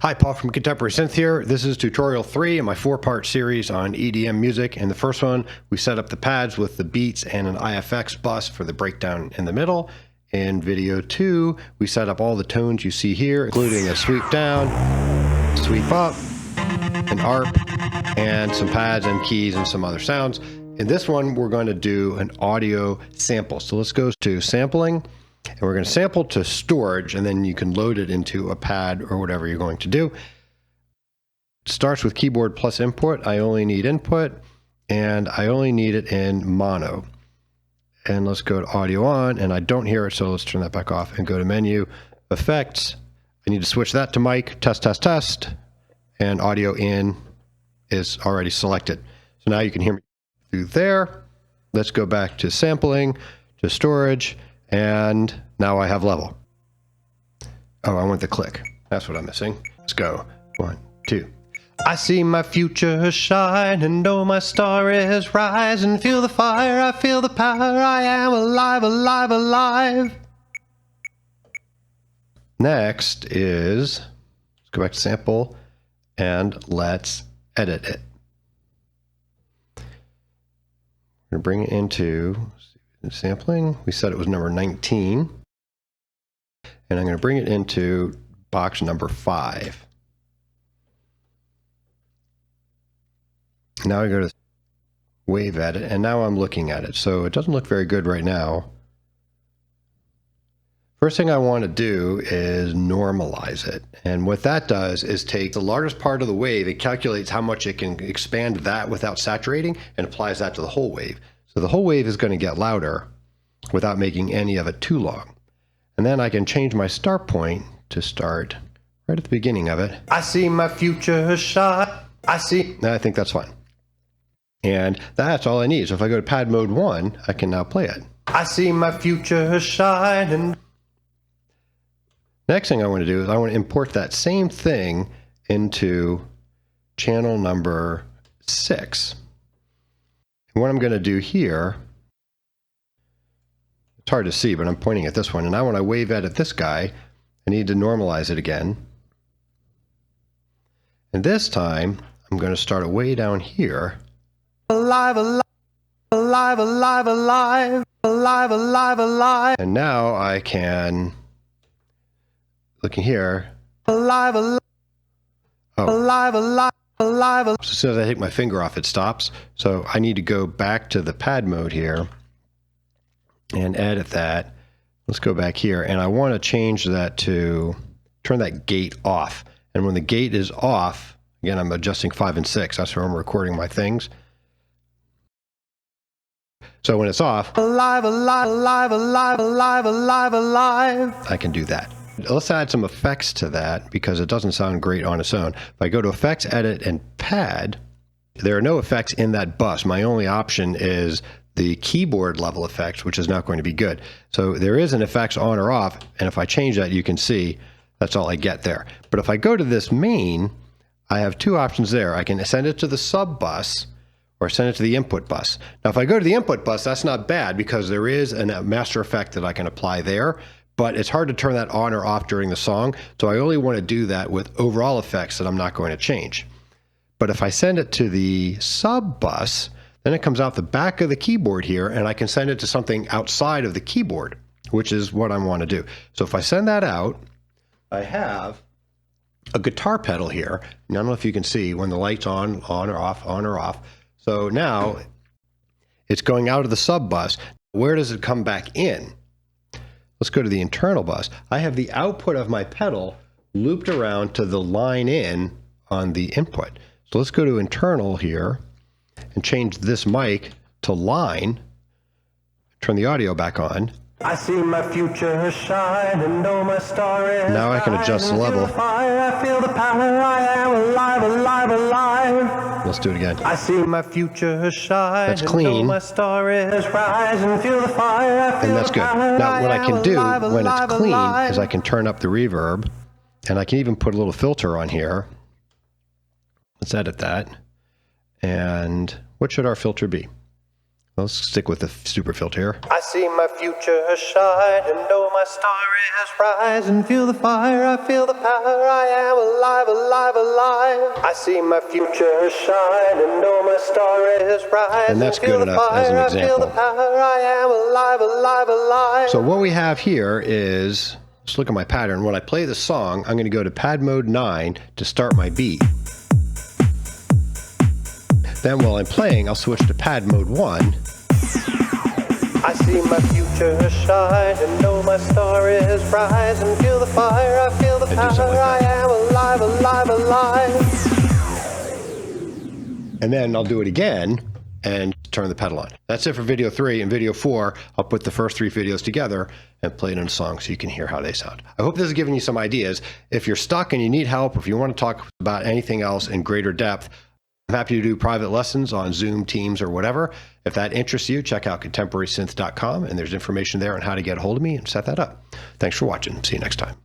Hi, Paul from Contemporary Synth here. This is tutorial 3 in my 4-part series on EDM music. In the first one, we set up the pads with the beats and an IFX bus for the breakdown in the middle. In video 2, we set up all the tones you see here, including a sweep down, sweep up, an ARP, and some pads and keys and some other sounds. In this one, we're going to do an audio sample. So let's go to sampling. And we're going to sample to storage, and then you can load it into a pad or whatever you're going to do. It starts with keyboard plus input. I only need input, and I only need it in mono. And let's go to audio on, and I don't hear it, so let's turn that back off and go to menu, effects. I need to switch that to mic, test, test, test, and audio in is already selected. So now you can hear me through there. Let's go back to sampling, to storage. And now I have level. Oh, I want the click. That's what I'm missing. Let's go. 1, 2. I see my future shine and know my star is rising. Feel the fire, I feel the power. I am alive, alive, alive. Next is, let's go back to sample and let's edit it. We're going to bring it into sampling. We said it was number 19, and I'm going to bring it into box number 5. Now I go to wave edit, and now I'm looking at it. So it doesn't look very good right now. First thing I want to do is normalize it, and what that does is take the largest part of the wave. It calculates how much it can expand that without saturating and applies that to the whole wave. So the whole wave is going to get louder without making any of it too long. And then I can change my start point to start right at the beginning of it. I see my future shine. I see. I think that's fine. And that's all I need. So if I go to pad mode 1, I can now play it. I see my future shining. Next thing I want to do is I want to import that same thing into channel number 6. And what I'm going to do here, it's hard to see, but I'm pointing at this one. And now when I wave edit this guy, I need to normalize it again. And this time, I'm going to start it way down here. Alive, alive, alive, alive, alive, alive, alive, alive. And now I can, looking here, alive, alive, alive, alive. Alive. So as soon as I take my finger off, it stops. So I need to go back to the pad mode here and edit that. Let's go back here, and I want to change that to turn that gate off. And when the gate is off, again, I'm adjusting 5 and 6. That's where I'm recording my things. So when it's off, alive, alive, alive, alive, alive, alive, alive, I can do that. Let's add some effects to that because it doesn't sound great on its own. If I go to effects, edit, and pad, there are no effects in that bus. My only option is the keyboard level effects, which is not going to be good. So there is an effects on or off, and if I change that, you can see that's all I get there. But if I go to this main, I have 2 options there. I can send it to the sub bus or send it to the input bus. Now, if I go to the input bus, that's not bad because there is a master effect that I can apply there. But it's hard to turn that on or off during the song, so I only want to do that with overall effects that I'm not going to change. But if I send it to the sub bus, then it comes out the back of the keyboard here, and I can send it to something outside of the keyboard, which is what I want to do. So if I send that out, I have a guitar pedal here. I don't know if you can see when the light's on or off, on or off. So now it's going out of the sub bus. Where does it come back in? Let's go to the internal bus. I have the output of my pedal looped around to the line in on the input. So let's go to internal here and change this mic to line. Turn the audio back on. I see my future shine and know my star is now I can adjust the level. I feel the power. I am alive, alive, alive. Let's do it again. I see my future shine. That's clean. My star is rising. Feel the fire. I feel and that's good. Now what I can do when it's clean is I can turn up the reverb, and I can even put a little filter on here. Let's edit that. And what should our filter be? Let's stick with the super filter here. I see my future shine and know my star is rising. Feel the fire, I feel the power. I am alive, alive. I see my future shine and know my star is rising. And that's good enough as an example. I feel the power, I am alive, alive, alive. So what we have here is, let's look at my pattern. When I play the song, I'm going to go to pad mode 9 to start my beat. Then while I'm playing, I'll switch to pad mode 1. I see my future shine and know my star is rising. Feel the fire, I feel the power, I am alive, alive, alive. And then I'll do it again and turn the pedal on. That's it for video 3. And video 4, I'll put the first 3 videos together and play it in a song so you can hear how they sound. I hope this has given you some ideas. If you're stuck and you need help, or if you want to talk about anything else in greater depth, I'm happy to do private lessons on Zoom, Teams, or whatever. If that interests you, check out contemporarysynth.com, and there's information there on how to get a hold of me and set that up. Thanks for watching. See you next time.